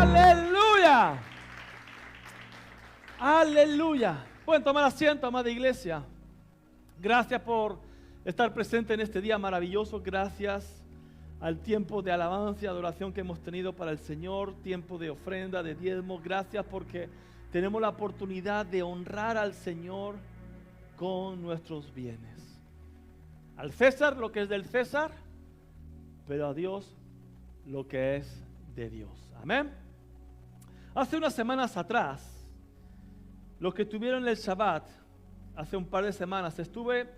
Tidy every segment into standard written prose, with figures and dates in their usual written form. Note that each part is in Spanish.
Aleluya. Aleluya. Pueden tomar asiento, amada iglesia. Gracias por estar presente en este día maravilloso. Gracias al tiempo de alabanza y adoración que hemos tenido para el Señor, tiempo de ofrenda, de diezmo. Gracias porque tenemos la oportunidad de honrar al Señor con nuestros bienes. Al César lo que es del César, pero a Dios lo que es de Dios. Amén. Hace unas semanas atrás, los que tuvieron el Shabbat, hace un par de semanas, estuve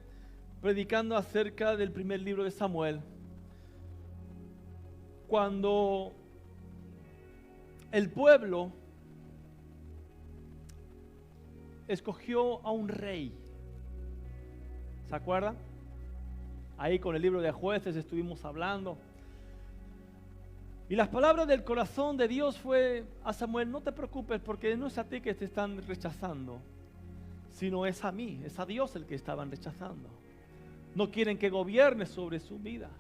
predicando acerca del primer libro de Samuel, cuando el pueblo escogió a un rey. ¿Se acuerdan? Ahí con el libro de Jueces estuvimos hablando. Y las palabras del corazón de Dios fue a Samuel: no te preocupes, porque no es a ti que te están rechazando, sino es a mí, es a Dios el que estaban rechazando. No quieren que gobierne sobre su vida.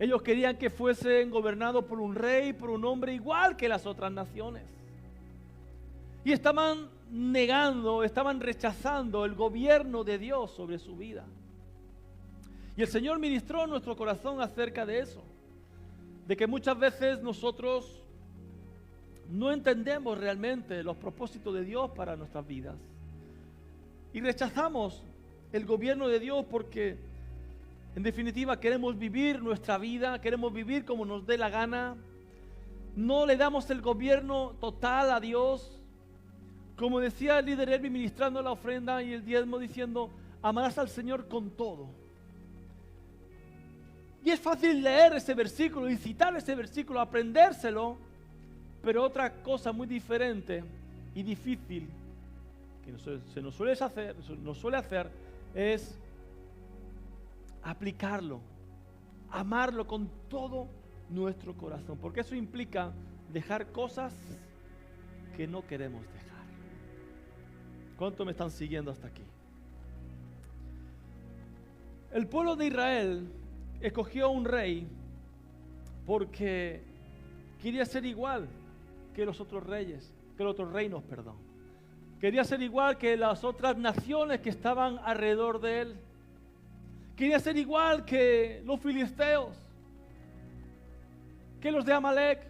Ellos querían que fuesen gobernados por un rey, por un hombre igual que las otras naciones. Y estaban negando, estaban rechazando el gobierno de Dios sobre su vida. Y el Señor ministró en nuestro corazón acerca de eso. De que muchas veces nosotros no entendemos realmente los propósitos de Dios para nuestras vidas. Y rechazamos el gobierno de Dios porque, en definitiva, queremos vivir nuestra vida, queremos vivir como nos dé la gana. No le damos el gobierno total a Dios. Como decía el líder Elvi ministrando la ofrenda y el diezmo, diciendo: amarás al Señor con todo. Y es fácil leer ese versículo y citar ese versículo, aprendérselo, pero otra cosa muy diferente y difícil que se nos suele hacer es aplicarlo, amarlo con todo nuestro corazón, porque eso implica dejar cosas que no queremos dejar. ¿Cuántos me están siguiendo hasta aquí? El pueblo de Israel escogió un rey porque quería ser igual que los otros reyes, que los otros reinos, perdón. Quería ser igual que las otras naciones que estaban alrededor de él. Quería ser igual que los filisteos, que los de Amalek,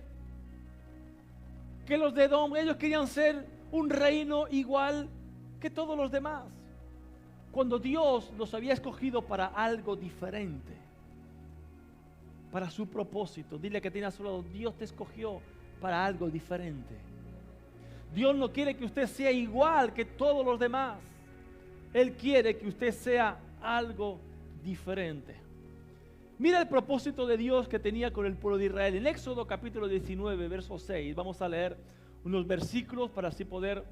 que los de Edom. Ellos querían ser un reino igual que todos los demás, cuando Dios los había escogido para algo diferente, para su propósito. Dile que tiene a su lado: Dios te escogió para algo diferente. Dios no quiere que usted sea igual que todos los demás. Él quiere que usted sea algo diferente. Mira el propósito de Dios que tenía con el pueblo de Israel. En Éxodo capítulo 19, verso 6, vamos a leer unos versículos para así poder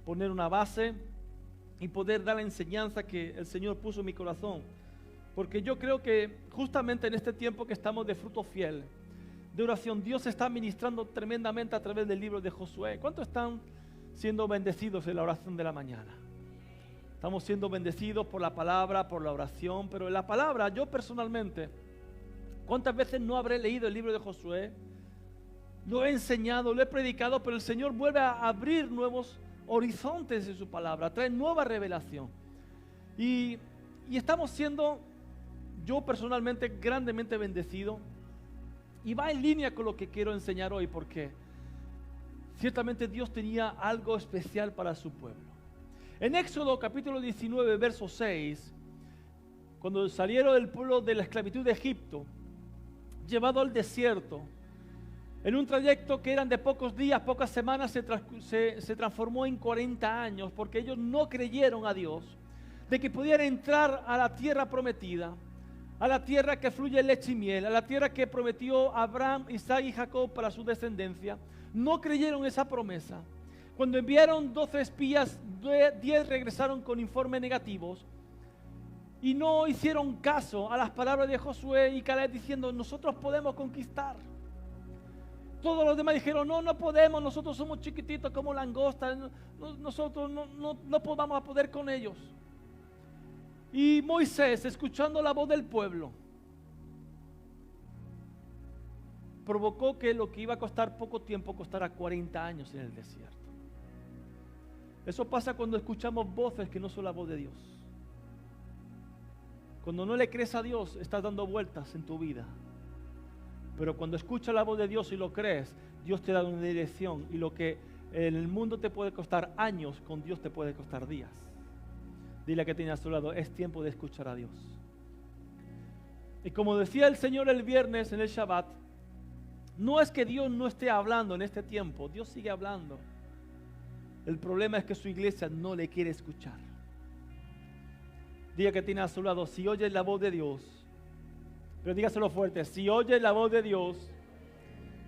poner una base y poder dar la enseñanza que el Señor puso en mi corazón. Porque yo creo que justamente en este tiempo que estamos de fruto fiel, de oración, Dios está ministrando tremendamente a través del libro de Josué. ¿Cuántos están siendo bendecidos en la oración de la mañana? Estamos siendo bendecidos por la palabra, por la oración, pero en la palabra, yo personalmente, ¿cuántas veces no habré leído el libro de Josué? Lo he enseñado, lo he predicado, pero el Señor vuelve a abrir nuevos horizontes en su palabra, trae nueva revelación. Y estamos siendo, yo personalmente, grandemente bendecido. Y va en línea con lo que quiero enseñar hoy, porque ciertamente Dios tenía algo especial para su pueblo. En Éxodo capítulo 19, verso 6, cuando salieron del pueblo de la esclavitud de Egipto, llevado al desierto, en un trayecto que eran de pocos días, pocas semanas, se transformó en 40 años, porque ellos no creyeron a Dios, de que pudieran entrar a la tierra prometida, a la tierra que fluye leche y miel, a la tierra que prometió Abraham, Isaac y Jacob para su descendencia. No creyeron esa promesa. Cuando enviaron 12 espías, 10 regresaron con informes negativos y no hicieron caso a las palabras de Josué y Caleb diciendo: nosotros podemos conquistar. Todos los demás dijeron: no podemos, nosotros somos chiquititos como langostas, nosotros no vamos a poder con ellos. Y Moisés, escuchando la voz del pueblo, provocó que lo que iba a costar poco tiempo costara 40 años en el desierto. Eso pasa cuando escuchamos voces que no son la voz de Dios. Cuando no le crees a Dios, estás dando vueltas en tu vida. Pero cuando escuchas la voz de Dios y lo crees, Dios te da una dirección. Y lo que en el mundo te puede costar años, con Dios te puede costar días. Dile a que tiene a su lado, es tiempo de escuchar a Dios. Y como decía el Señor el viernes en el Shabbat, no es que Dios no esté hablando en este tiempo, Dios sigue hablando. El problema es que su iglesia no le quiere escuchar. Diga que tiene a su lado, si oyes la voz de Dios, pero dígaselo fuerte, si oyes la voz de Dios,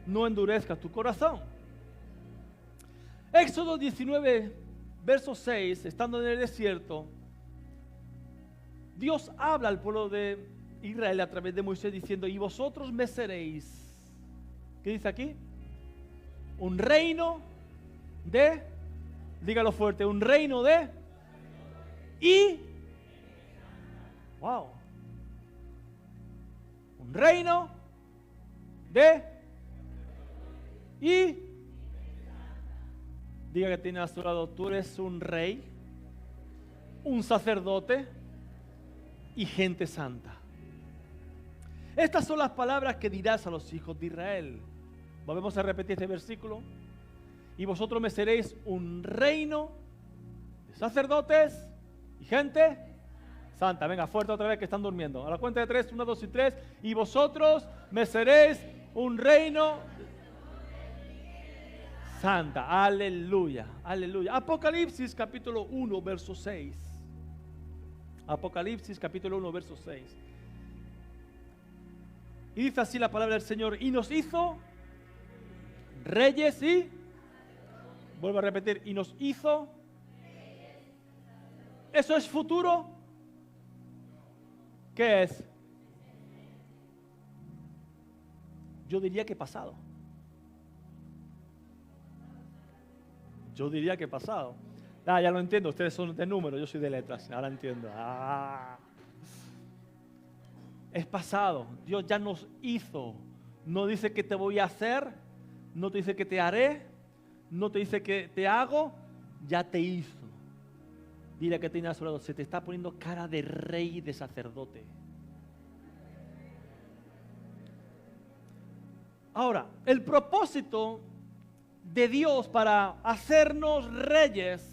no endurezcas tu corazón. Éxodo 19, verso 6, estando en el desierto, Dios habla al pueblo de Israel a través de Moisés diciendo, y vosotros me seréis, ¿qué dice aquí? Un reino de, dígalo fuerte, un reino de, y, wow, un reino de, y, diga que tiene a su lado, tú eres un rey, un sacerdote y gente santa. Estas son las palabras que dirás a los hijos de Israel. Volvemos a repetir este versículo. Y vosotros me seréis un reino de sacerdotes y gente santa. Venga, fuerte otra vez que están durmiendo. A la cuenta de 3, 1, 2 y 3. Y vosotros me seréis un reino santa. Aleluya, aleluya. Apocalipsis capítulo 1, verso 6. Apocalipsis capítulo 1, verso 6. Y dice así la palabra del Señor, y nos hizo reyes y, vuelvo a repetir, y nos hizo, ¿eso es futuro? ¿Qué es? Yo diría que pasado. Yo diría que pasado. Ya lo entiendo, ustedes son de números, yo soy de letras, ahora entiendo. Es pasado, Dios ya nos hizo. No dice que te voy a hacer, no te dice que te haré, no te dice que te hago, ya te hizo. Dile que tiene a su lado, se te está poniendo cara de rey y de sacerdote. Ahora, el propósito de Dios para hacernos reyes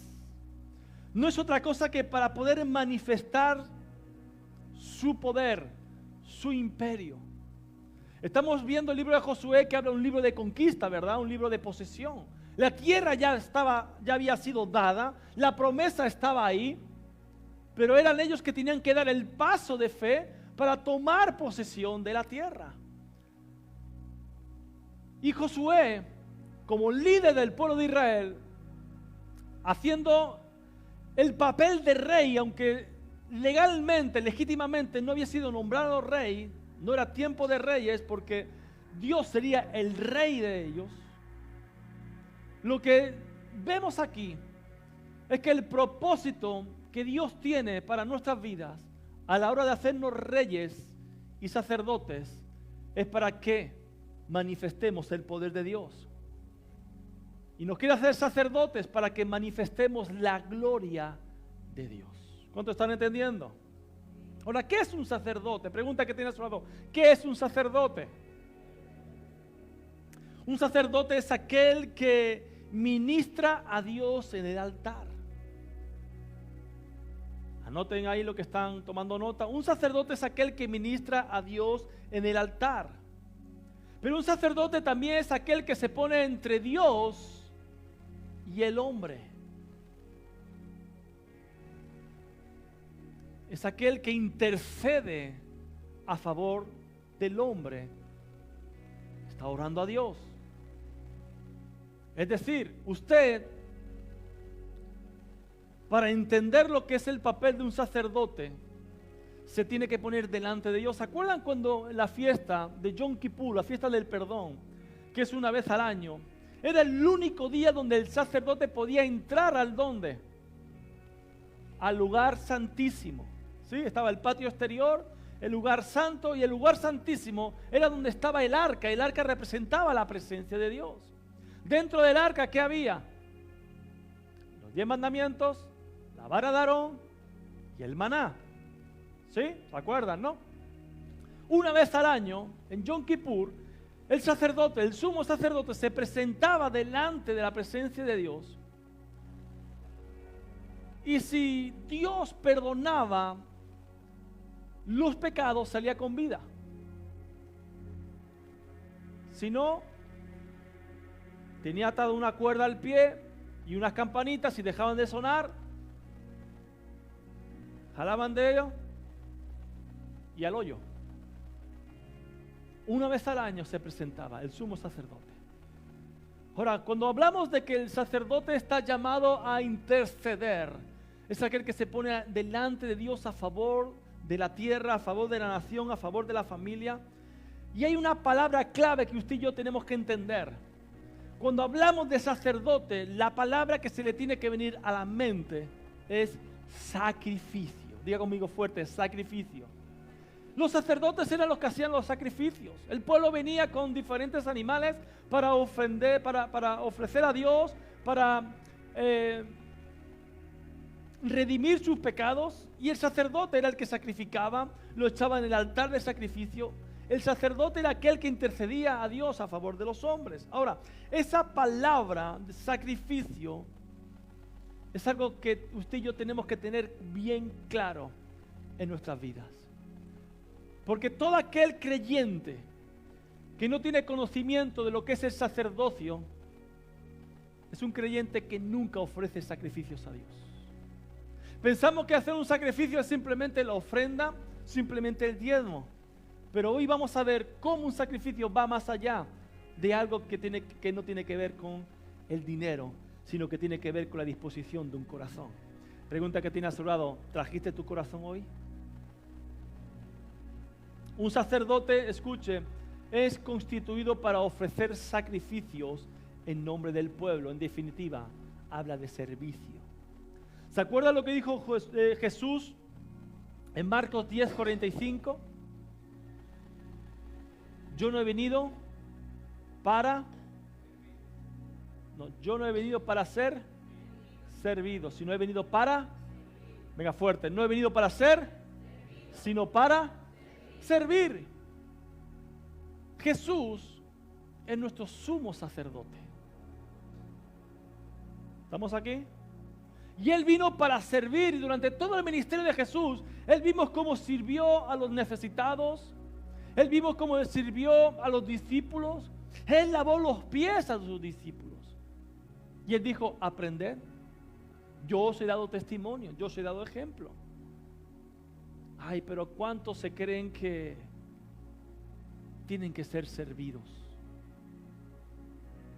no es otra cosa que para poder manifestar su poder, su imperio. Estamos viendo el libro de Josué, que habla un libro de conquista, ¿verdad? Un libro de posesión. La tierra ya había sido dada, la promesa estaba ahí, pero eran ellos que tenían que dar el paso de fe para tomar posesión de la tierra. Y Josué, como líder del pueblo de Israel, haciendo el papel de rey, aunque legalmente, legítimamente no había sido nombrado rey, no era tiempo de reyes porque Dios sería el rey de ellos. Lo que vemos aquí es que el propósito que Dios tiene para nuestras vidas a la hora de hacernos reyes y sacerdotes es para que manifestemos el poder de Dios. Y nos quiere hacer sacerdotes para que manifestemos la gloria de Dios. ¿Cuánto están entendiendo? Ahora, ¿qué es un sacerdote? Pregunta que tiene a su lado. ¿Qué es un sacerdote? Un sacerdote es aquel que ministra a Dios en el altar. Anoten ahí lo que están tomando nota. Un sacerdote es aquel que ministra a Dios en el altar. Pero un sacerdote también es aquel que se pone entre Dios y el hombre. Es aquel que intercede a favor del hombre. Está orando a Dios. Es decir, usted, para entender lo que es el papel de un sacerdote, se tiene que poner delante de Dios. ¿Se acuerdan cuando la fiesta de Yom Kippur, la fiesta del perdón, que es una vez al año, era el único día donde el sacerdote podía entrar al lugar santísimo? ¿Sí? Estaba el patio exterior, el lugar santo, y el lugar santísimo era donde estaba el arca. El arca representaba la presencia de Dios. Dentro del arca, ¿qué había? Los 10 mandamientos, la vara de Aarón y el maná. ¿Sí? ¿Se acuerdan, no? Una vez al año, en Yom Kippur, el sacerdote, el sumo sacerdote, se presentaba delante de la presencia de Dios. Y si Dios perdonaba los pecados, salía con vida. Si no, tenía atado una cuerda al pie y unas campanitas, y dejaban de sonar, jalaban de ellos y al hoyo. Una vez al año se presentaba el sumo sacerdote. Ahora, cuando hablamos de que el sacerdote está llamado a interceder, es aquel que se pone delante de Dios a favor de la tierra, a favor de la nación, a favor de la familia. Y hay una palabra clave que usted y yo tenemos que entender. Cuando hablamos de sacerdote, la palabra que se le tiene que venir a la mente es sacrificio. Diga conmigo fuerte, sacrificio. Los sacerdotes eran los que hacían los sacrificios. El pueblo venía con diferentes animales para ofender, para ofrecer a Dios, para redimir sus pecados, y el sacerdote era el que sacrificaba, lo echaba en el altar de sacrificio. El sacerdote era aquel que intercedía a Dios a favor de los hombres. Ahora, esa palabra de sacrificio es algo que usted y yo tenemos que tener bien claro en nuestras vidas. Porque todo aquel creyente que no tiene conocimiento de lo que es el sacerdocio es un creyente que nunca ofrece sacrificios a Dios. Pensamos que hacer un sacrificio es simplemente la ofrenda, simplemente el diezmo. Pero hoy vamos a ver cómo un sacrificio va más allá de algo que no tiene que ver con el dinero, sino que tiene que ver con la disposición de un corazón. Pregunta que tiene a su lado: ¿trajiste tu corazón hoy? Un sacerdote, escuche, es constituido para ofrecer sacrificios en nombre del pueblo. En definitiva, habla de servicio. ¿Se acuerda lo que dijo Jesús en Marcos 10:45? Yo no he venido para ser servido, sino he venido para, venga fuerte, no he venido para ser, sino para servir. Jesús es nuestro sumo sacerdote. ¿Estamos aquí? Y Él vino para servir, y durante todo el ministerio de Jesús, Él vimos cómo sirvió a los necesitados. Él vimos cómo sirvió a los discípulos. Él lavó los pies a sus discípulos. Y Él dijo: aprended. Yo os he dado testimonio, yo os he dado ejemplo. Ay, pero ¿cuántos se creen que tienen que ser servidos?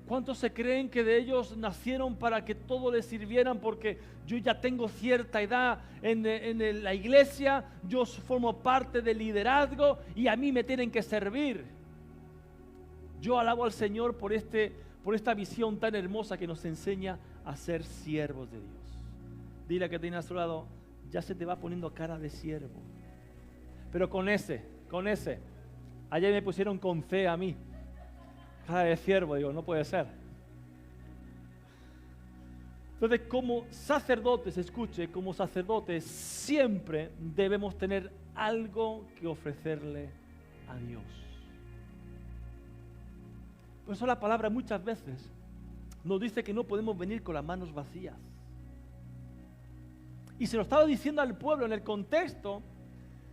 ¿Cuántos se creen que de ellos nacieron para que todo les sirvieran? Porque yo ya tengo cierta edad en la iglesia, yo formo parte del liderazgo y a mí me tienen que servir. Yo alabo al Señor por esta visión tan hermosa que nos enseña a ser siervos de Dios. Dile a que tiene a su lado: ya se te va poniendo cara de siervo. Pero con ese, ayer me pusieron con C a mí. Cara de siervo, digo, no puede ser. Entonces, como sacerdotes, escuche, como sacerdotes siempre debemos tener algo que ofrecerle a Dios. Por eso la palabra muchas veces nos dice que no podemos venir con las manos vacías. Y se lo estaba diciendo al pueblo en el contexto.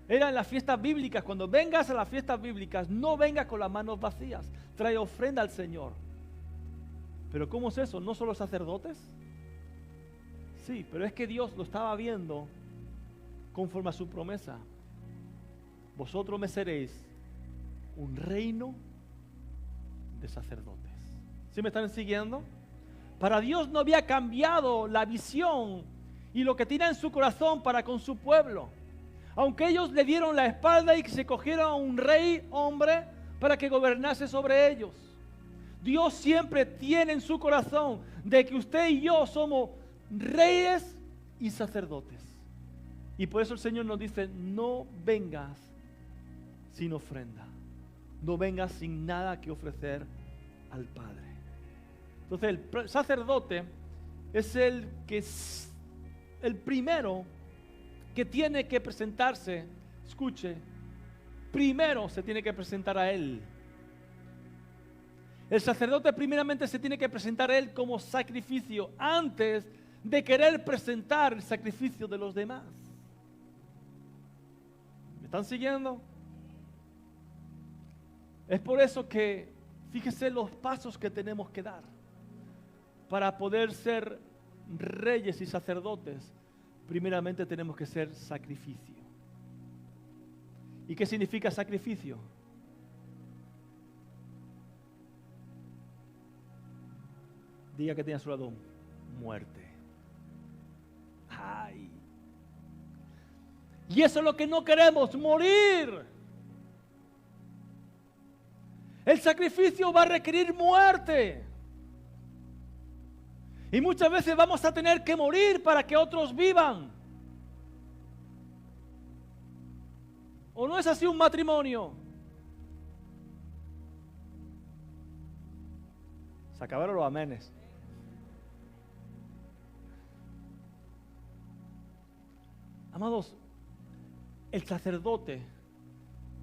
Era en las fiestas bíblicas. Cuando vengas a las fiestas bíblicas, no vengas con las manos vacías. Trae ofrenda al Señor. Pero ¿cómo es eso? ¿No son los sacerdotes? Sí, pero es que Dios lo estaba viendo conforme a su promesa. Vosotros me seréis un reino de sacerdotes. ¿Sí me están siguiendo? Para Dios no había cambiado la visión y lo que tiene en su corazón para con su pueblo. Aunque ellos le dieron la espalda y se cogieron a un rey hombre para que gobernase sobre ellos, Dios siempre tiene en su corazón de que usted y yo somos reyes y sacerdotes. Y por eso el Señor nos dice: no vengas sin ofrenda. No vengas sin nada que ofrecer al Padre. Entonces el sacerdote es el primero que tiene que presentarse. Escuche, primero se tiene que presentar a Él. El sacerdote primeramente se tiene que presentar a Él como sacrificio antes de querer presentar el sacrificio de los demás. ¿Me están siguiendo? Es por eso que, fíjese los pasos que tenemos que dar para poder ser reyes y sacerdotes. Primeramente tenemos que ser sacrificio. ¿Y qué significa sacrificio? Diga que tiene a su lado muerte. ¡Ay! Y eso es lo que no queremos, morir. El sacrificio va a requerir muerte. Y muchas veces vamos a tener que morir para que otros vivan. ¿O no es así un matrimonio? Se acabaron los amenes. Amados, el sacerdote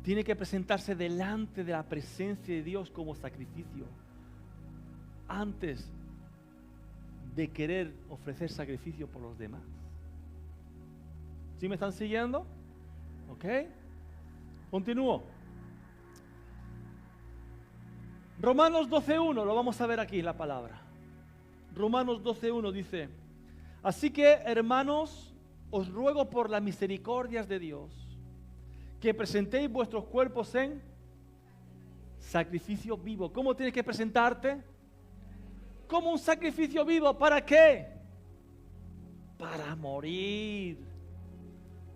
tiene que presentarse delante de la presencia de Dios como sacrificio antes de querer ofrecer sacrificio por los demás. ¿Sí me están siguiendo? ¿Ok? Continúo. Romanos 12:1, lo vamos a ver aquí la palabra. Romanos 12:1 dice: así que, hermanos, os ruego por las misericordias de Dios que presentéis vuestros cuerpos en sacrificio vivo. ¿Cómo tienes que presentarte? Como un sacrificio vivo. ¿Para qué? Para morir.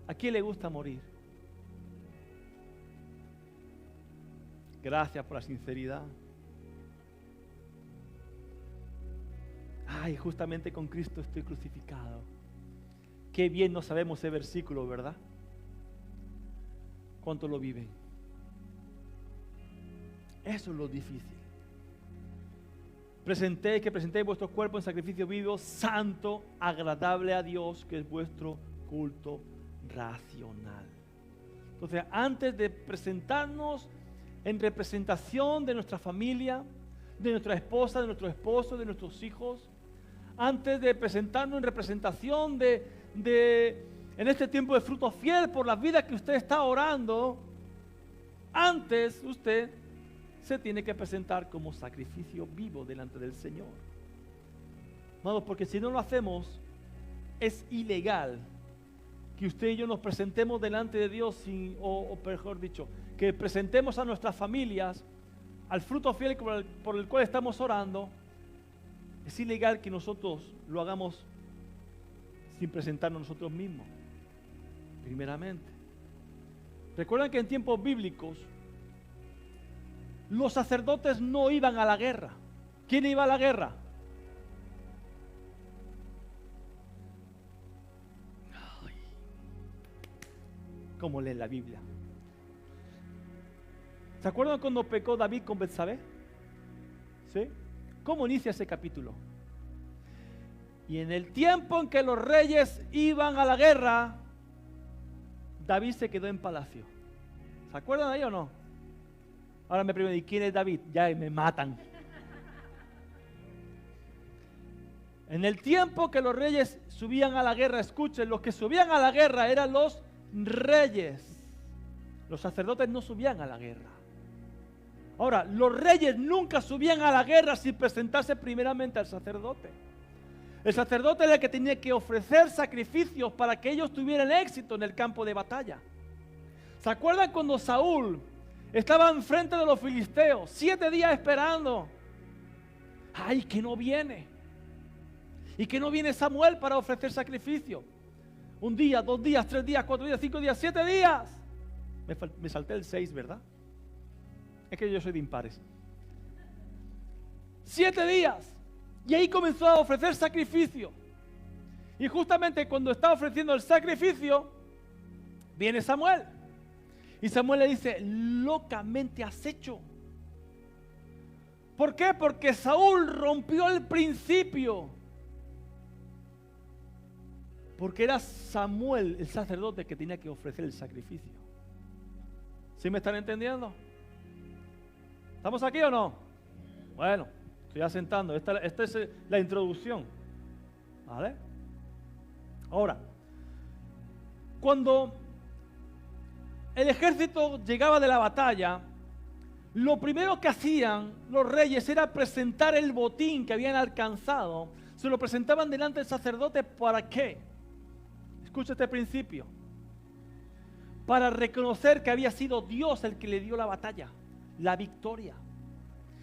¿A quién le gusta morir? Gracias por la sinceridad. Ay, justamente con Cristo estoy crucificado. Qué bien no sabemos ese versículo, ¿verdad? ¿Cuánto lo viven? Eso es lo difícil. Presentéis vuestros cuerpos en sacrificio vivo, santo, agradable a Dios, que es vuestro culto racional. Entonces, antes de presentarnos en representación de nuestra familia, de nuestra esposa, de nuestro esposo, de nuestros hijos, antes de presentarnos en representación en este tiempo de fruto fiel por la vida que usted está orando, antes usted se tiene que presentar como sacrificio vivo delante del Señor. Amados, porque si no lo hacemos, es ilegal que usted y yo nos presentemos delante de Dios o mejor dicho, que presentemos a nuestras familias al fruto fiel por el cual estamos orando. Es ilegal que nosotros lo hagamos sin presentarnos nosotros mismos, primeramente. Recuerdan que en tiempos bíblicos los sacerdotes no iban a la guerra. ¿Quién iba a la guerra? Ay, ¿cómo leen la Biblia? ¿Se acuerdan cuando pecó David con Betsabé? ¿Sí? ¿Cómo inicia ese capítulo? Y en el tiempo en que los reyes iban a la guerra, David se quedó en palacio. ¿Se acuerdan de ahí o no? Ahora me preguntan, ¿y quién es David? Ya me matan. En el tiempo que los reyes subían a la guerra, escuchen, los que subían a la guerra eran los reyes. Los sacerdotes no subían a la guerra. Ahora, los reyes nunca subían a la guerra sin presentarse primeramente al sacerdote. El sacerdote era el que tenía que ofrecer sacrificios para que ellos tuvieran éxito en el campo de batalla. ¿Se acuerdan cuando Saúl estaba enfrente de los filisteos, 7 días esperando? ¡Ay, que no viene! Y que no viene Samuel para ofrecer sacrificio. 1 día, 2 días, 3 días, 4 días, 5 días, 7 días. Me salté el 6, ¿verdad? Es que yo soy de impares. 7 días. Y ahí comenzó a ofrecer sacrificio. Y justamente cuando está ofreciendo el sacrificio, viene Samuel. Y Samuel le dice, locamente has hecho. ¿Por qué? Porque Saúl rompió el principio. Porque era Samuel, el sacerdote, que tenía que ofrecer el sacrificio. ¿Sí me están entendiendo? ¿Estamos aquí o no? Bueno, estoy asentando. Esta es la introducción. ¿Vale? Ahora, cuando el ejército llegaba de la batalla, lo primero que hacían los reyes era presentar el botín que habían alcanzado. Se lo presentaban delante del sacerdote. ¿Para qué? Escucha este principio. Para reconocer que había sido Dios el que le dio la batalla, la victoria.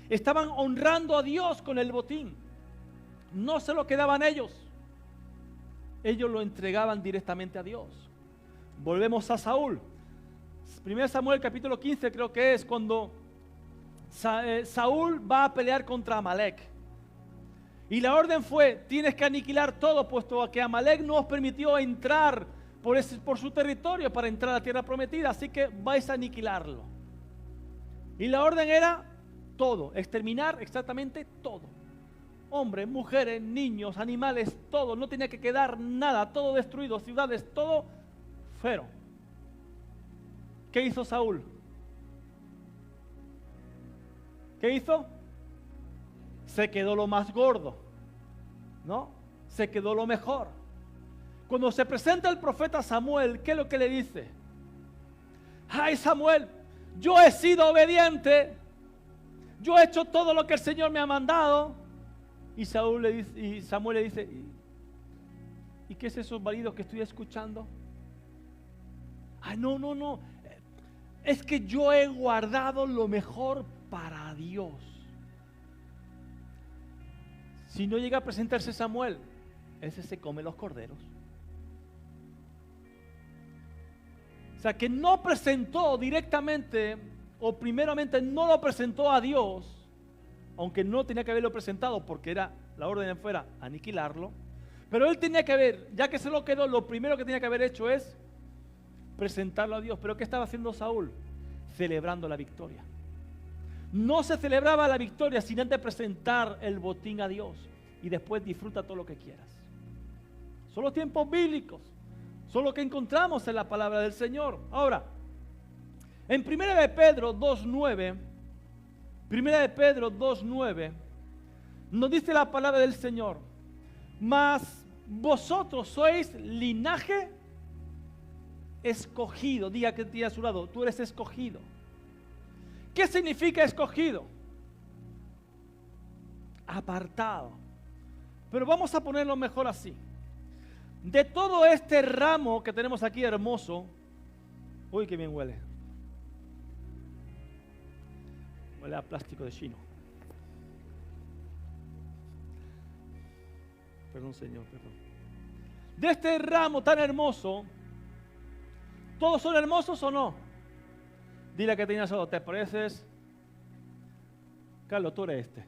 Estaban honrando a Dios con el botín. No se lo quedaban ellos. Ellos lo entregaban directamente a Dios. Volvemos a Saúl. 1 Samuel capítulo 15 creo que es cuando Saúl va a pelear contra Amalek. Y la orden fue, tienes que aniquilar todo, puesto a que Amalek no os permitió entrar por su territorio para entrar a la tierra prometida, así que vais a aniquilarlo. Y la orden era todo, exterminar exactamente todo. Hombres, mujeres, niños, animales, todo, no tenía que quedar nada, todo destruido, ciudades, todo fueron. ¿Qué hizo Saúl? ¿Qué hizo? Se quedó lo más gordo, ¿no? Se quedó lo mejor. Cuando se presenta el profeta Samuel, ¿qué es lo que le dice? Ay, Samuel, yo he sido obediente, yo he hecho todo lo que el Señor me ha mandado. Y Samuel le dice, ¿y qué es esos balidos que estoy escuchando? Ay, no, es que yo he guardado lo mejor para Dios. Si no llega a presentarse Samuel, ese se come los corderos. O sea, que no presentó directamente, o primeramente no lo presentó a Dios, aunque no tenía que haberlo presentado porque era la orden fuera aniquilarlo. Pero él tenía que haber, ya que se lo quedó, lo primero que tenía que haber hecho es presentarlo a Dios. Pero ¿qué estaba haciendo Saúl? Celebrando la victoria. No se celebraba la victoria sin antes presentar el botín a Dios y después disfruta todo lo que quieras. Son los tiempos bíblicos, son lo que encontramos en la palabra del Señor. Ahora, en 1 de Pedro 2:9, 1 de Pedro 2:9, nos dice la palabra del Señor: mas vosotros sois linaje escogido. Diga que tiene a su lado, tú eres escogido. ¿Qué significa escogido? Apartado. Pero vamos a ponerlo mejor así. De todo este ramo que tenemos aquí hermoso, uy, qué bien huele. Huele a plástico de chino. Perdón, Señor, perdón. De este ramo tan hermoso, ¿todos son hermosos o no? Dile que tenías algo, te pareces. Carlos, tú eres este.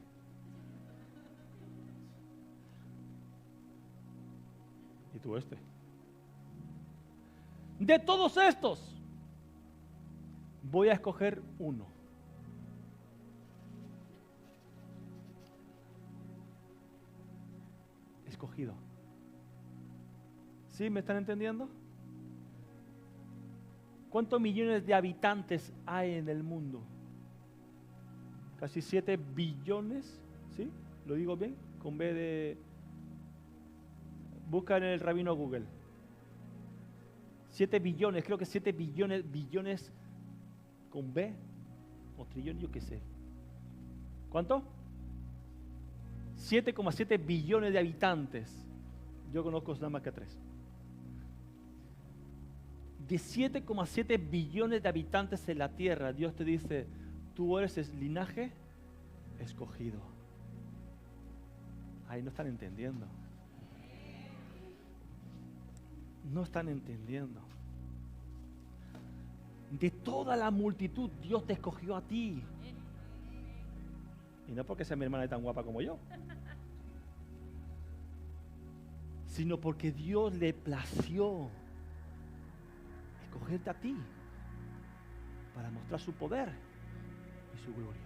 Y tú este. De todos estos, voy a escoger uno. Escogido. ¿Sí? ¿Me están entendiendo? ¿Cuántos millones de habitantes hay en el mundo? Casi 7 billones, ¿sí? ¿Lo digo bien? Con B de... Busca en el rabino Google. 7 billones, creo que 7 billones con B o trillón, yo qué sé. ¿Cuánto? 7,7 billones de habitantes. Yo conozco nada más que 3. De 7,7 billones de habitantes en la tierra, Dios te dice, tú eres el linaje escogido. Ahí no están entendiendo. No están entendiendo. De toda la multitud, Dios te escogió a ti. Y no porque sea mi hermana tan guapa como yo, sino porque Dios le plació escogerte a ti. para mostrar su poder y su gloria.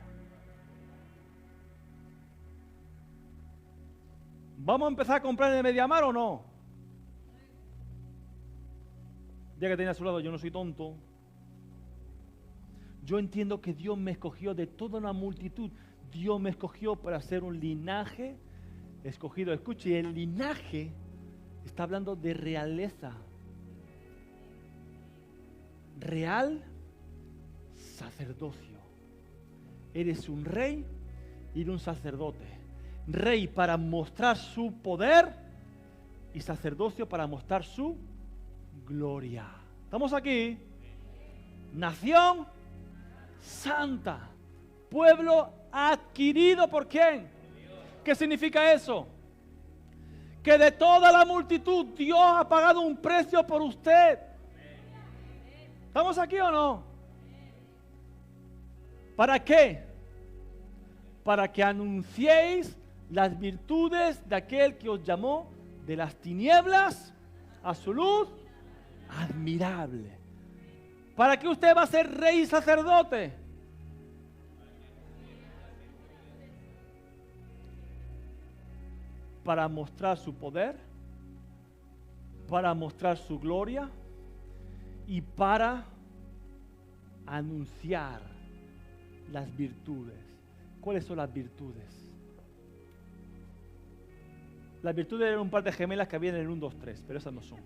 ¿Vamos a empezar a comprar en el Mediamar o no? Ya que tenía a su lado, yo no soy tonto. Yo entiendo que Dios me escogió de toda una multitud. Dios me escogió para ser un linaje escogido. Escuche, el linaje está hablando de realeza. Real sacerdocio. Eres un rey y un sacerdote. Rey para mostrar su poder y sacerdocio para mostrar su gloria. ¿Estamos aquí? Nación santa. Pueblo adquirido ¿por quién? ¿Qué significa eso? Que de toda la multitud Dios ha pagado un precio por usted. ¿Estamos aquí o no? ¿Para qué? Para que anunciéis las virtudes de aquel que os llamó de las tinieblas a su luz admirable. ¿Para qué usted va a ser rey y sacerdote? Para mostrar su poder, para mostrar su gloria y para anunciar las virtudes. ¿Cuáles son las virtudes? Las virtudes eran un par de gemelas que había en el 1, 2, 3, pero esas no son.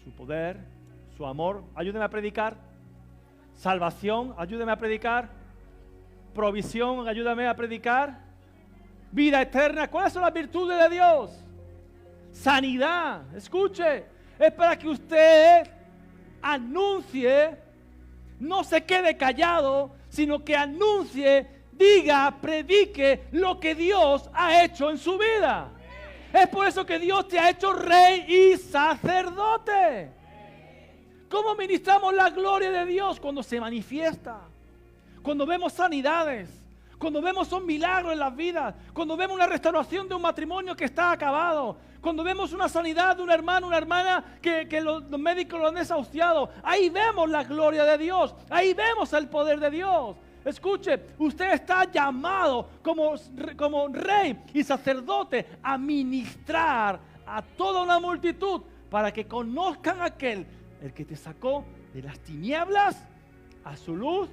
Su poder, su amor, ayúdeme a predicar. Salvación, ayúdeme a predicar. Provisión, ayúdame a predicar. Vida eterna, ¿cuáles son las virtudes de Dios? Sanidad, escuche, es para que usted anuncie, no se quede callado, sino que anuncie, diga, predique lo que Dios ha hecho en su vida. Es por eso que Dios te ha hecho rey y sacerdote. ¿Cómo ministramos la gloria de Dios? Cuando se manifiesta, cuando vemos sanidades, cuando vemos un milagro en las vidas, cuando vemos una restauración de un matrimonio que está acabado, cuando vemos una sanidad de un hermano, una hermana que los médicos lo han desahuciado. Ahí vemos la gloria de Dios, ahí vemos el poder de Dios. Escuche, usted está llamado como rey y sacerdote a ministrar a toda una multitud para que conozcan a aquel, el que te sacó de las tinieblas a su luz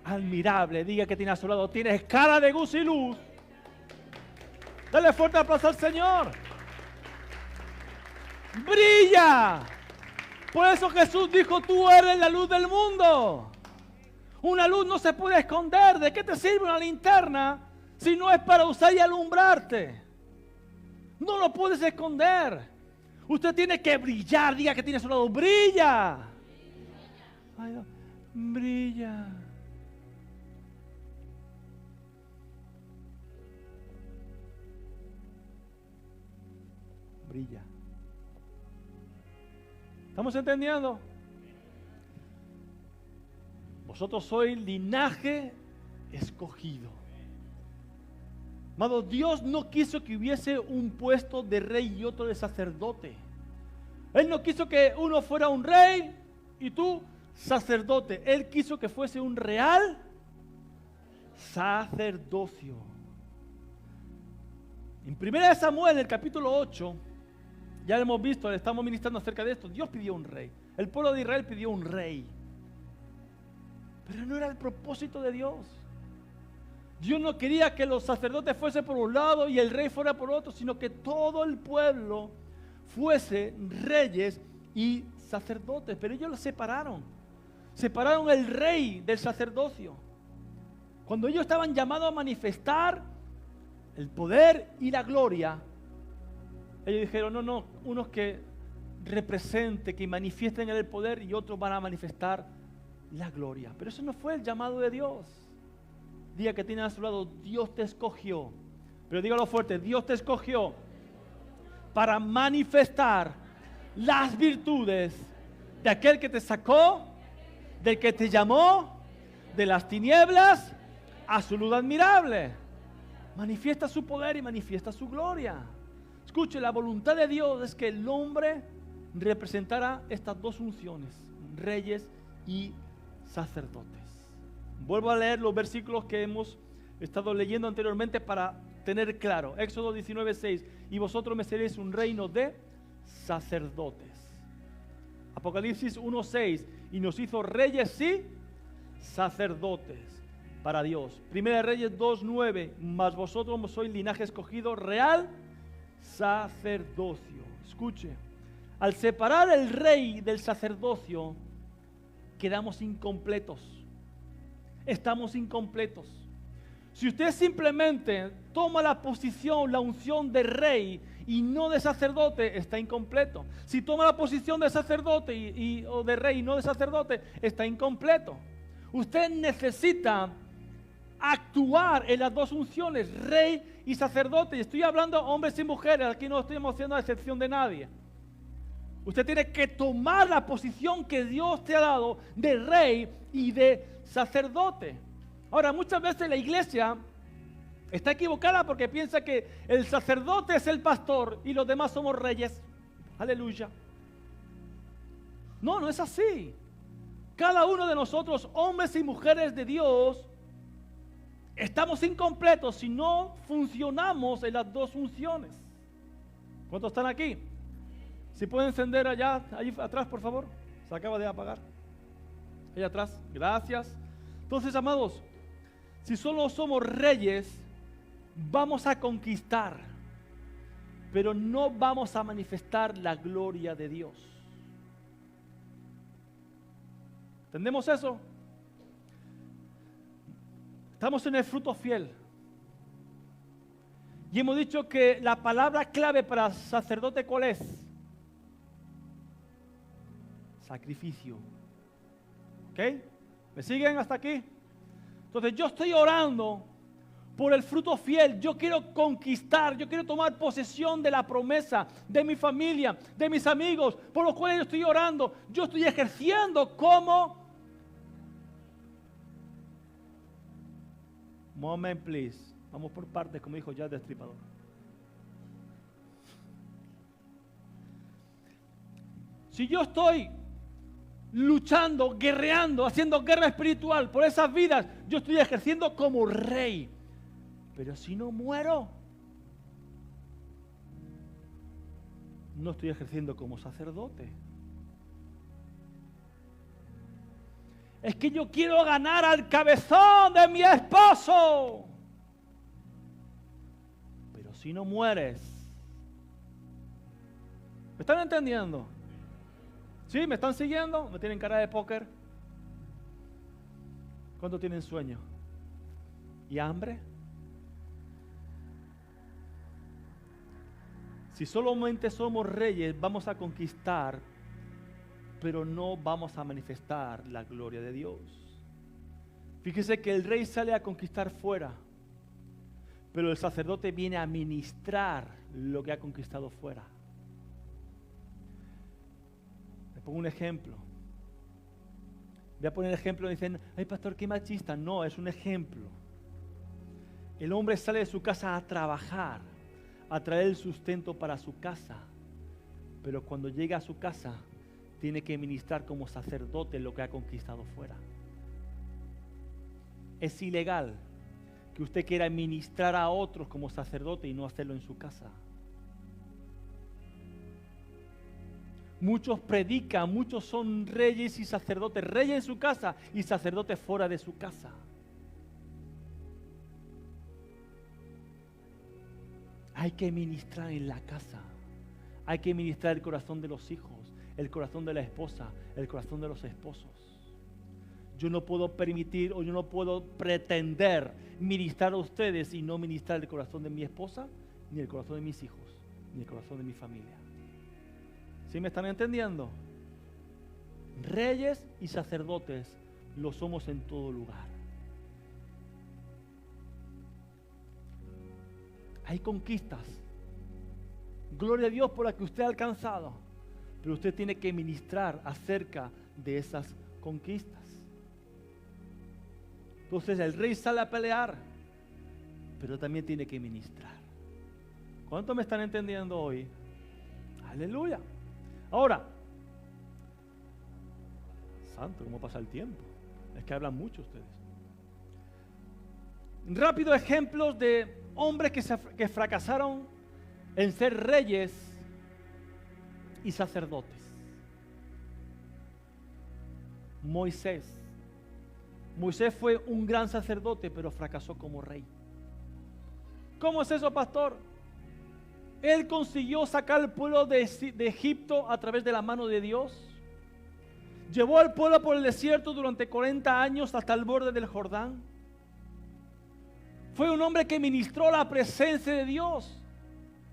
admirable. Diga que tiene a su lado, tienes cara de gusiluz. Dale fuerte aplauso al Señor. Brilla. Por eso Jesús dijo, tú eres la luz del mundo. Una luz no se puede esconder. ¿De qué te sirve una linterna si no es para usar y alumbrarte? No lo puedes esconder. Usted tiene que brillar. Diga que tiene a su lado, brilla. Ay, no. Brilla. Brilla. ¿Estamos entendiendo? Vosotros sois linaje escogido. Amado, Dios no quiso que hubiese un puesto de rey y otro de sacerdote. Él no quiso que uno fuera un rey y tú sacerdote. Él quiso que fuese un real sacerdocio. En 1 Samuel, el capítulo 8, ya lo hemos visto, le estamos ministrando acerca de esto. Dios pidió un rey. El pueblo de Israel pidió un rey. Pero no era el propósito de Dios. Dios no quería que los sacerdotes fuesen por un lado y el rey fuera por otro, sino que todo el pueblo fuese reyes y sacerdotes. Pero ellos los separaron. Separaron el rey del sacerdocio. Cuando ellos estaban llamados a manifestar el poder y la gloria, ellos dijeron, no, unos que representen, que manifiesten el poder y otros van a manifestar la gloria. Pero eso no fue el llamado de Dios. Diga que tiene a su lado, Dios te escogió. Pero dígalo fuerte, Dios te escogió para manifestar las virtudes de aquel que te sacó, del que te llamó de las tinieblas a su luz admirable. Manifiesta su poder y manifiesta su gloria. Escuche, la voluntad de Dios es que el hombre representara estas dos funciones. reyes y sacerdotes. Vuelvo a leer los versículos que hemos estado leyendo anteriormente para tener claro. Éxodo 19:6, y vosotros me seréis un reino de sacerdotes. Apocalipsis 1:6, y nos hizo reyes y sacerdotes para Dios. Primera de Reyes 2:9, mas vosotros sois linaje escogido, real sacerdocio. Escuche, al separar el rey del sacerdocio, quedamos incompletos. Estamos incompletos. Si usted simplemente toma la posición, la unción de rey y no de sacerdote, está incompleto. Si toma la posición de sacerdote o de rey y no de sacerdote, está incompleto. Usted necesita actuar en las dos unciones, rey y sacerdote. Y estoy hablando hombres y mujeres, aquí no estamos haciendo excepción de nadie. Usted tiene que tomar la posición que Dios te ha dado de rey y de sacerdote. Ahora, muchas veces la iglesia está equivocada porque piensa que el sacerdote es el pastor y los demás somos reyes. Aleluya. No, no es así. Cada uno de nosotros, hombres y mujeres de Dios, estamos incompletos si no funcionamos en las dos funciones. ¿Cuántos están aquí? Si pueden encender allá atrás, por favor. Se acaba de apagar. Allá atrás. Gracias. Entonces, amados, si solo somos reyes, vamos a conquistar, pero no vamos a manifestar la gloria de Dios. ¿Entendemos eso? Estamos en el fruto fiel. Y hemos dicho que la palabra clave para sacerdote, ¿cuál es? Sacrificio. ¿Ok? ¿Me siguen hasta aquí? Entonces yo estoy orando por el fruto fiel. Yo quiero conquistar, yo quiero tomar posesión de la promesa, de mi familia, de mis amigos, por los cuales yo estoy orando. Yo estoy ejerciendo como... Moment, please. Vamos por partes, como dijo ya el Destripador. Si yo estoy luchando, guerreando, haciendo guerra espiritual por esas vidas, yo estoy ejerciendo como rey. Pero si no muero, no estoy ejerciendo como sacerdote. Es que yo quiero ganar al cabezón de mi esposo. Pero si no mueres, ¿me están entendiendo? ¿Sí? ¿Me están siguiendo? ¿Me tienen cara de póker? ¿Cuánto tienen sueño? ¿Y hambre? Si solamente somos reyes, vamos a conquistar, pero no vamos a manifestar la gloria de Dios. Fíjese que el rey sale a conquistar fuera, pero el sacerdote viene a ministrar lo que ha conquistado fuera. Les pongo un ejemplo. Voy a poner el ejemplo y dicen, ay pastor, qué machista. No, es un ejemplo. El hombre sale de su casa a trabajar, a traer el sustento para su casa, pero cuando llega a su casa tiene que ministrar como sacerdote lo que ha conquistado fuera. Es ilegal que usted quiera ministrar a otros como sacerdote y no hacerlo en su casa. Muchos predican, muchos son reyes y sacerdotes, reyes en su casa y sacerdotes fuera de su casa. Hay que ministrar en la casa, hay que ministrar el corazón de los hijos, el corazón de la esposa, el corazón de los esposos. Yo no puedo permitir o yo no puedo pretender ministrar a ustedes y no ministrar el corazón de mi esposa, ni el corazón de mis hijos, ni el corazón de mi familia. ¿Sí me están entendiendo? Reyes y sacerdotes lo somos en todo lugar. Hay conquistas. Gloria a Dios por la que usted ha alcanzado. Pero usted tiene que ministrar acerca de esas conquistas. Entonces el rey sale a pelear, pero también tiene que ministrar. ¿Cuántos me están entendiendo hoy? Aleluya. Ahora, santo, cómo pasa el tiempo. Es que hablan mucho ustedes. Rápido ejemplos de hombres que fracasaron en ser reyes y sacerdotes. Moisés. Moisés fue un gran sacerdote, pero fracasó como rey. ¿Cómo es eso, pastor? Él consiguió sacar al pueblo de Egipto a través de la mano de Dios. Llevó al pueblo por el desierto durante 40 años hasta el borde del Jordán. Fue un hombre que ministró la presencia de Dios,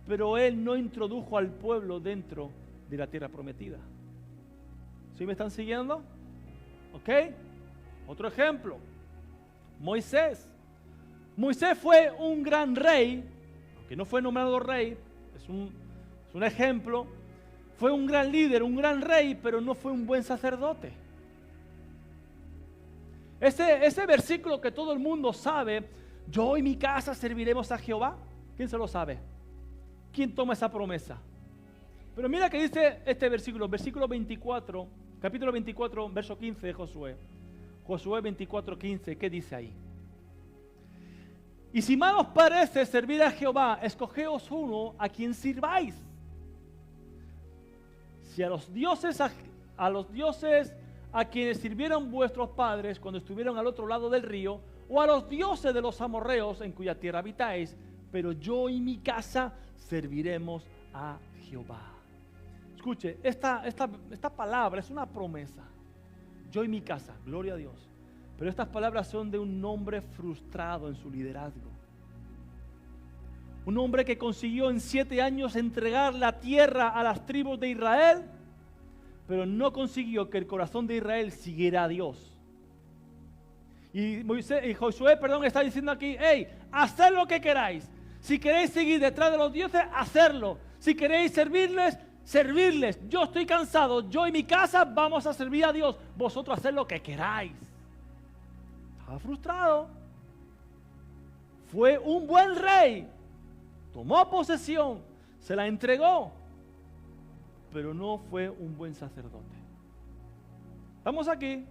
pero él no introdujo al pueblo dentro de la tierra prometida. ¿Sí me están siguiendo? ¿Ok? Otro ejemplo. Moisés. Moisés fue un gran rey, aunque no fue nombrado rey, es un ejemplo. Fue un gran líder, un gran rey, pero no fue un buen sacerdote. Ese versículo que todo el mundo sabe, yo y mi casa serviremos a Jehová. ¿Quién se lo sabe? ¿Quién toma esa promesa? Pero mira que dice este versículo 24, capítulo 24, verso 15 de Josué. Josué 24, 15, ¿qué dice ahí? Y si mal os parece servir a Jehová, escogeos uno a quien sirváis. Si a los dioses a quienes sirvieron vuestros padres cuando estuvieron al otro lado del río, o a los dioses de los amorreos en cuya tierra habitáis, pero yo y mi casa serviremos a Jehová. Escuche, esta palabra es una promesa. Yo y mi casa, gloria a Dios. Pero estas palabras son de un hombre frustrado en su liderazgo. Un hombre que consiguió en 7 años entregar la tierra a las tribus de Israel, pero no consiguió que el corazón de Israel siguiera a Dios. Y Josué está diciendo aquí, hey, haced lo que queráis. Si queréis seguir detrás de los dioses, hacerlo. Si queréis servirles, servirles. Yo estoy cansado, yo y mi casa vamos a servir a Dios. Vosotros haced lo que queráis. Estaba frustrado. Fue un buen rey. Tomó posesión, se la entregó, pero no fue un buen sacerdote. Estamos aquí.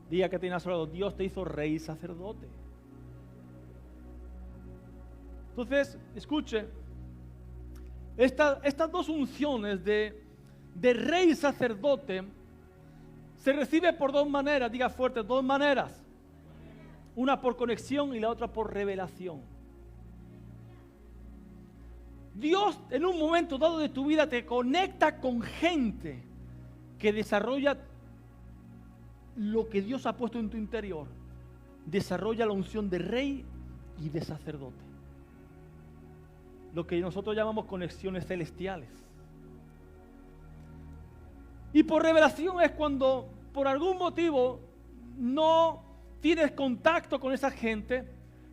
Diga que tiene a su lado, Dios te hizo rey y sacerdote. Entonces, escuche, estas dos unciones de rey y sacerdote se recibe por dos maneras, diga fuerte, dos maneras. Una por conexión y la otra por revelación. Dios en un momento dado de tu vida te conecta con gente que desarrolla lo que Dios ha puesto en tu interior. Desarrolla la unción de rey y de sacerdote. Lo que nosotros llamamos conexiones celestiales. Y por revelación es cuando por algún motivo no tienes contacto con esa gente,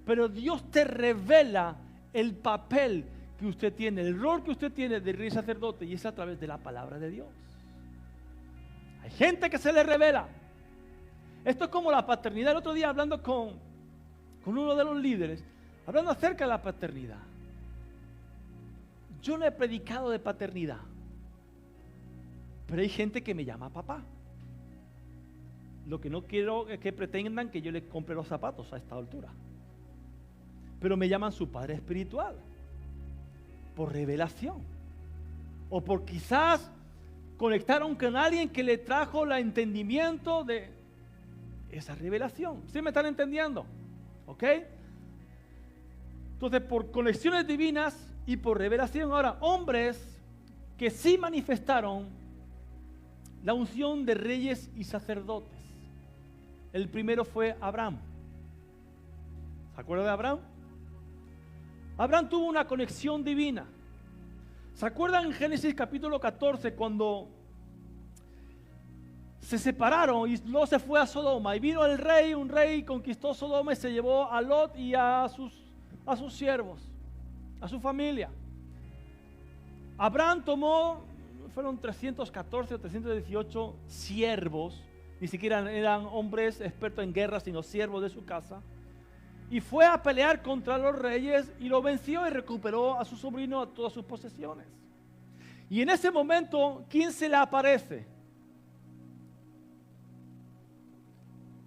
pero Dios te revela el papel que usted tiene, el rol que usted tiene de rey y sacerdote, y es a través de la palabra de Dios. Hay gente que se le revela. Esto es como la paternidad. El otro día hablando con uno de los líderes, hablando acerca de la paternidad. Yo no he predicado de paternidad, pero hay gente que me llama papá. Lo que no quiero es que pretendan que yo les compre los zapatos a esta altura, pero me llaman su padre espiritual por revelación, o por quizás conectaron con alguien que le trajo el entendimiento de esa revelación. ¿Sí me están entendiendo? ¿Ok? Entonces, por conexiones divinas y por revelación. Ahora, hombres que sí manifestaron la unción de reyes y sacerdotes. El primero fue Abraham. ¿Se acuerda de Abraham? Abraham tuvo una conexión divina. ¿Se acuerdan en Génesis capítulo 14 cuando se separaron y Lot se fue a Sodoma? Y vino el rey, un rey conquistó Sodoma y se llevó a Lot y a sus siervos, a su familia. Abraham tomó, fueron 314 o 318 siervos, ni siquiera eran hombres expertos en guerra, sino siervos de su casa. Y fue a pelear contra los reyes y lo venció y recuperó a su sobrino, a todas sus posesiones. Y en ese momento, ¿quién se le aparece?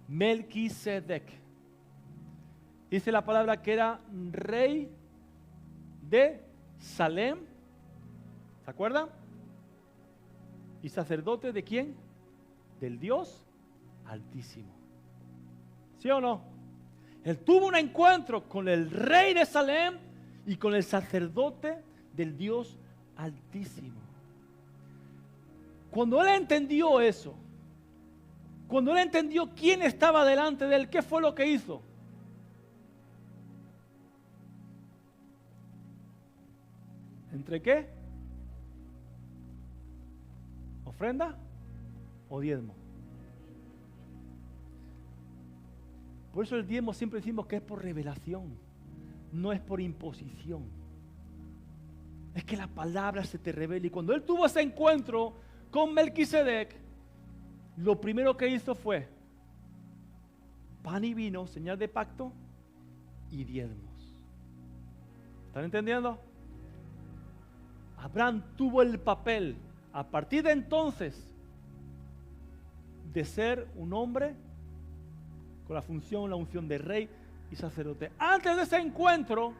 Melquisedec. Dice la palabra que era rey de Salem. ¿Se acuerdan? ¿Y sacerdote de quién? Del Dios Altísimo. ¿Sí o no? Él tuvo un encuentro con el rey de Salem y con el sacerdote del Dios Altísimo. Cuando él entendió eso, cuando él entendió quién estaba delante de él, ¿qué fue lo que hizo? ¿Entre qué? ¿Ofrenda o diezmo? Por eso el diezmo siempre decimos que es por revelación, no es por imposición. Es que la palabra se te revela. Y cuando él tuvo ese encuentro con Melquisedec, lo primero que hizo fue pan y vino, señal de pacto, y diezmos. ¿Están entendiendo? Abraham tuvo el papel, a partir de entonces, de ser un hombre con la unción de rey y sacerdote. Antes de ese encuentro,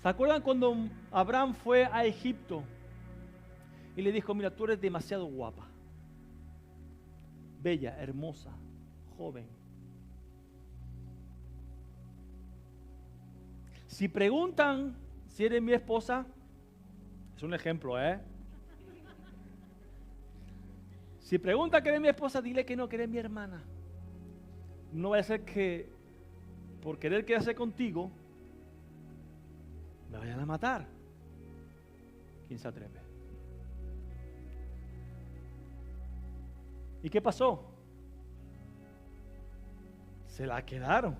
¿se acuerdan cuando Abraham fue a Egipto y le dijo, mira, tú eres demasiado guapa, bella, hermosa, joven? Si preguntan si eres mi esposa, es un ejemplo, Si preguntan que eres mi esposa, dile que no, que eres mi hermana. No vaya a ser que por querer quedarse contigo me vayan a matar. ¿Quién se atreve? ¿Y qué pasó? Se la quedaron,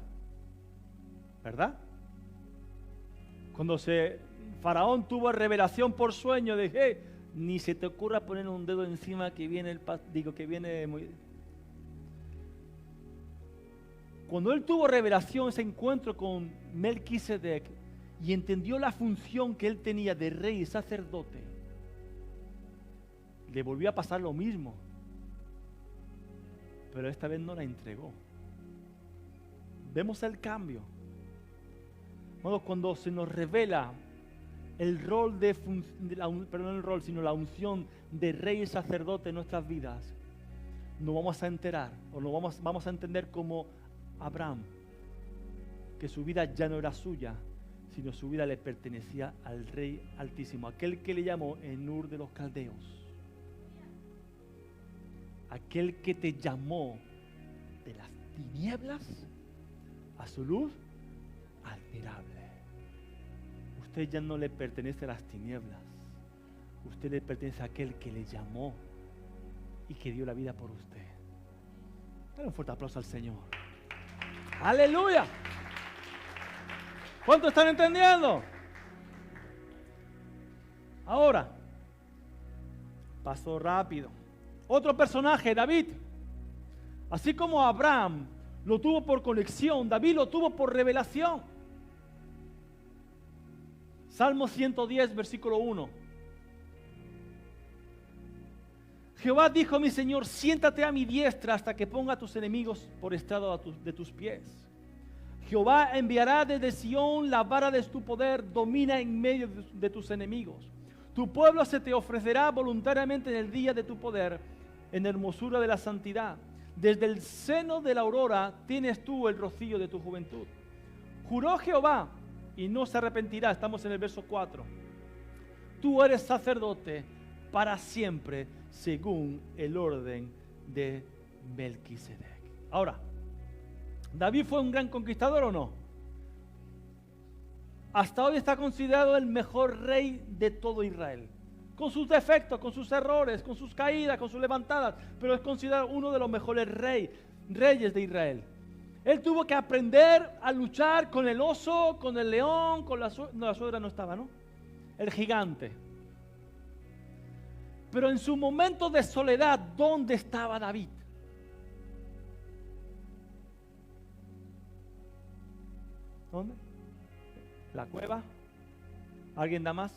¿verdad? Cuando Faraón tuvo revelación por sueño de hey, ni se te ocurra poner un dedo encima que viene Cuando él tuvo revelación, ese encuentro con Melquisedec y entendió la función que él tenía de rey y sacerdote, le volvió a pasar lo mismo, pero esta vez no la entregó. Vemos el cambio. Bueno, cuando se nos revela el rol la unción de rey y sacerdote en nuestras vidas, nos vamos a enterar, o nos vamos a entender como Abraham, que su vida ya no era suya, sino su vida le pertenecía al Rey Altísimo, aquel que le llamó en Ur de los Caldeos, aquel que te llamó de las tinieblas a su luz admirable. Usted ya no le pertenece a las tinieblas, usted le pertenece a aquel que le llamó y que dio la vida por usted. Dale un fuerte aplauso al Señor. ¡Aleluya! ¿Cuántos están entendiendo? Ahora, paso rápido. Otro personaje, David. Así como Abraham lo tuvo por conexión, David lo tuvo por revelación. Salmo 110, versículo 1. Jehová dijo a mi Señor, siéntate a mi diestra hasta que ponga a tus enemigos por estrado de tus pies. Jehová enviará desde Sión la vara de tu poder, domina en medio de tus enemigos. Tu pueblo se te ofrecerá voluntariamente en el día de tu poder, en hermosura de la santidad. Desde el seno de la aurora tienes tú el rocío de tu juventud. Juró Jehová y no se arrepentirá. Estamos en el verso 4. Tú eres sacerdote para siempre, según el orden de Melquisedec. Ahora, ¿David fue un gran conquistador o no? Hasta hoy está considerado el mejor rey de todo Israel. Con sus defectos, con sus errores, con sus caídas, con sus levantadas, pero es considerado uno de los mejores reyes de Israel. Él tuvo que aprender a luchar con el oso, con el león, con la suegra no estaba, ¿no? El gigante. Pero en su momento de soledad, ¿dónde estaba David? ¿Dónde? ¿La cueva? ¿Alguien da más?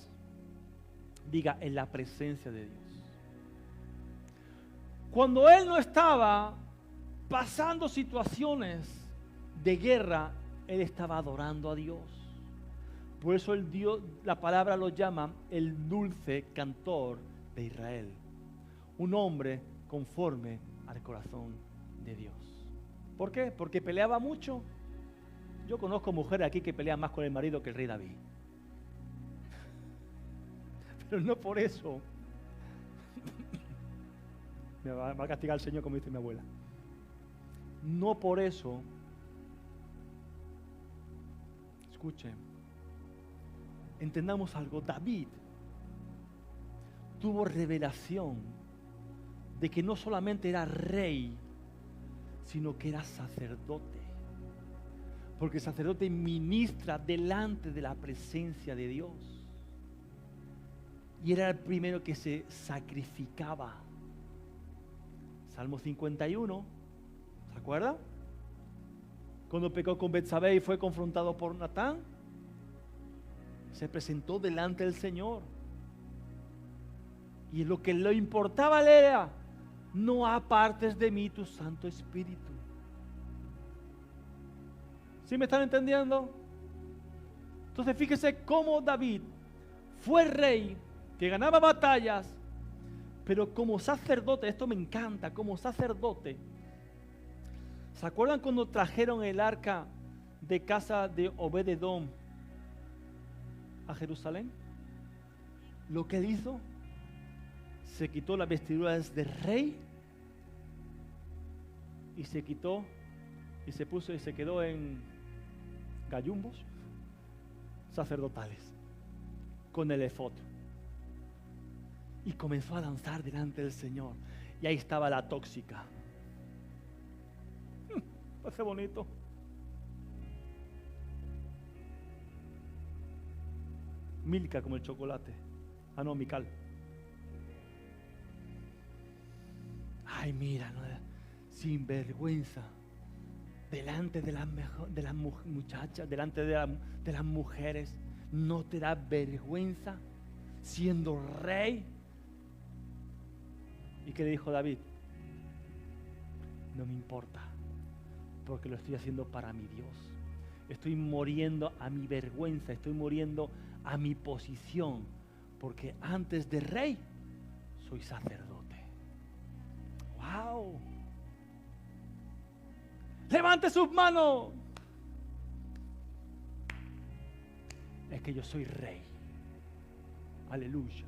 Diga, en la presencia de Dios. Cuando él no estaba pasando situaciones de guerra, él estaba adorando a Dios. Por eso la palabra lo llama el dulce cantor de Israel. Un hombre conforme al corazón de Dios. ¿Por qué? Porque peleaba mucho. Yo conozco mujeres aquí que pelean más con el marido que el rey David. Pero no por eso. Me va a castigar el Señor, como dice mi abuela. No por eso. Escuchen. Entendamos algo. David tuvo revelación de que no solamente era rey, sino que era sacerdote. Porque el sacerdote ministra delante de la presencia de Dios. Y era el primero que se sacrificaba. Salmo 51, ¿se acuerda? Cuando pecó con Betsabé y fue confrontado por Natán, se presentó delante del Señor. Y lo que le importaba era: no apartes de mí tu Santo Espíritu. ¿Sí me están entendiendo? Entonces fíjese cómo David fue rey, que ganaba batallas, pero como sacerdote, esto me encanta, como sacerdote. ¿Se acuerdan cuando trajeron el arca de casa de Obed-edom a Jerusalén? Lo que él hizo, se quitó las vestiduras de rey y se quitó y se puso y se quedó en gallumbos sacerdotales con el efod y comenzó a danzar delante del Señor. Y ahí estaba la tóxica. Parece bonito. Milka, como el chocolate. Ah, no, Mical. Ay, mira, no, sin vergüenza, delante de las muchachas, delante de las mujeres, ¿no te da vergüenza siendo rey? ¿Y qué le dijo David? No me importa, porque lo estoy haciendo para mi Dios. Estoy muriendo a mi vergüenza, estoy muriendo a mi posición, porque antes de rey soy sacerdote. ¡Wow! Levante sus manos. Es que yo soy rey. Aleluya.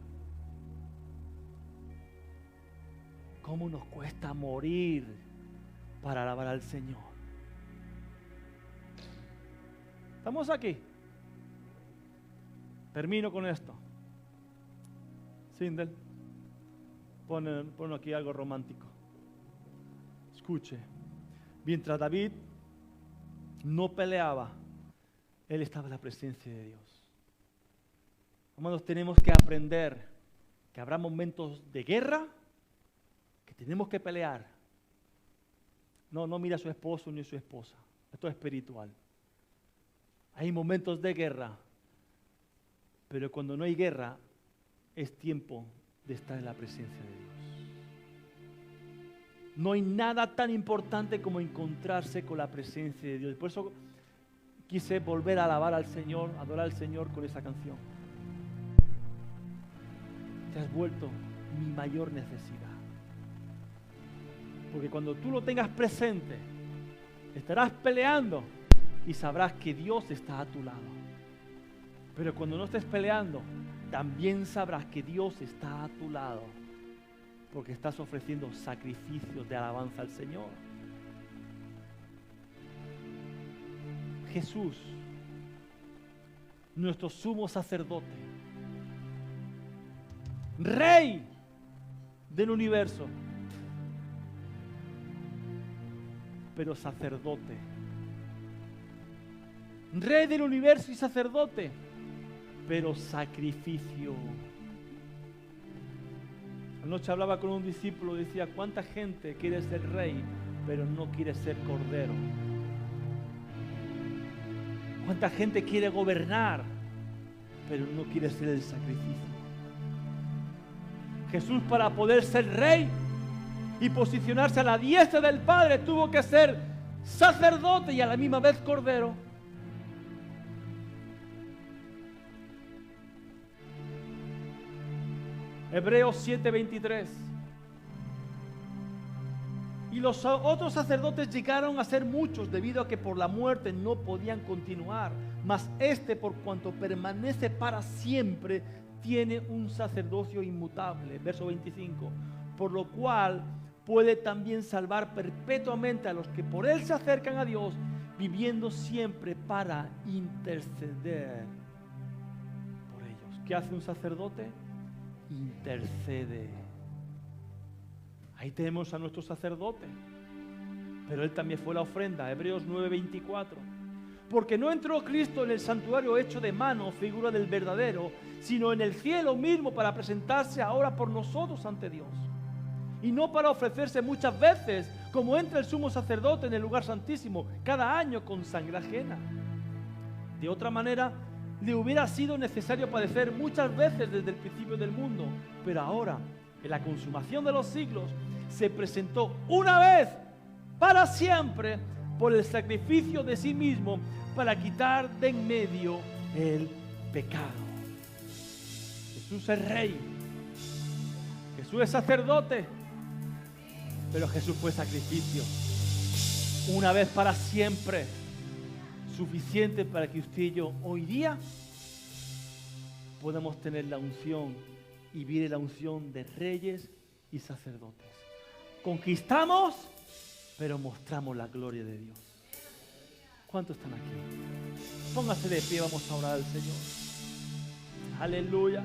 ¿Cómo nos cuesta morir para alabar al Señor? ¿Estamos aquí? Termino con esto. Sindel, pon aquí algo romántico. Escuche. Mientras David no peleaba, él estaba en la presencia de Dios. Hermanos, tenemos que aprender que habrá momentos de guerra que tenemos que pelear. No mira a su esposo ni a su esposa. Esto es espiritual. Hay momentos de guerra, pero cuando no hay guerra, es tiempo de estar en la presencia de Dios. No hay nada tan importante como encontrarse con la presencia de Dios. Por eso quise volver a alabar al Señor, adorar al Señor con esa canción. Te has vuelto mi mayor necesidad. Porque cuando tú lo tengas presente, estarás peleando y sabrás que Dios está a tu lado. Pero cuando no estés peleando, también sabrás que Dios está a tu lado, porque estás ofreciendo sacrificios de alabanza al Señor. Jesús, nuestro sumo sacerdote, Rey del universo, pero sacerdote. Rey del universo y sacerdote, pero sacrificio. Anoche hablaba con un discípulo, decía: ¿cuánta gente quiere ser rey, pero no quiere ser cordero? ¿Cuánta gente quiere gobernar, pero no quiere ser el sacrificio? Jesús, para poder ser rey, y posicionarse a la diestra del Padre, tuvo que ser sacerdote y a la misma vez cordero. Hebreos 7:23. Y los otros sacerdotes llegaron a ser muchos debido a que por la muerte no podían continuar. Mas este, por cuanto permanece para siempre, tiene un sacerdocio inmutable. Verso 25. Por lo cual puede también salvar perpetuamente a los que por él se acercan a Dios, viviendo siempre para interceder por ellos. ¿Qué hace un sacerdote? Intercede. Ahí tenemos a nuestro sacerdote, pero él también fue la ofrenda. Hebreos 9:24. Porque no entró Cristo en el santuario hecho de mano, figura del verdadero, sino en el cielo mismo para presentarse ahora por nosotros ante Dios. Y no para ofrecerse muchas veces, como entra el sumo sacerdote en el lugar santísimo, cada año con sangre ajena. De otra manera, le hubiera sido necesario padecer muchas veces desde el principio del mundo, pero ahora, en la consumación de los siglos, se presentó una vez para siempre por el sacrificio de sí mismo para quitar de en medio el pecado. Jesús es rey, Jesús es sacerdote, pero Jesús fue sacrificio una vez para siempre, suficiente para que usted y yo hoy día podamos tener la unción y vivir la unción de reyes y sacerdotes. Conquistamos, pero mostramos la gloria de Dios. ¿Cuántos están aquí? Póngase de pie, vamos a orar al Señor. Aleluya.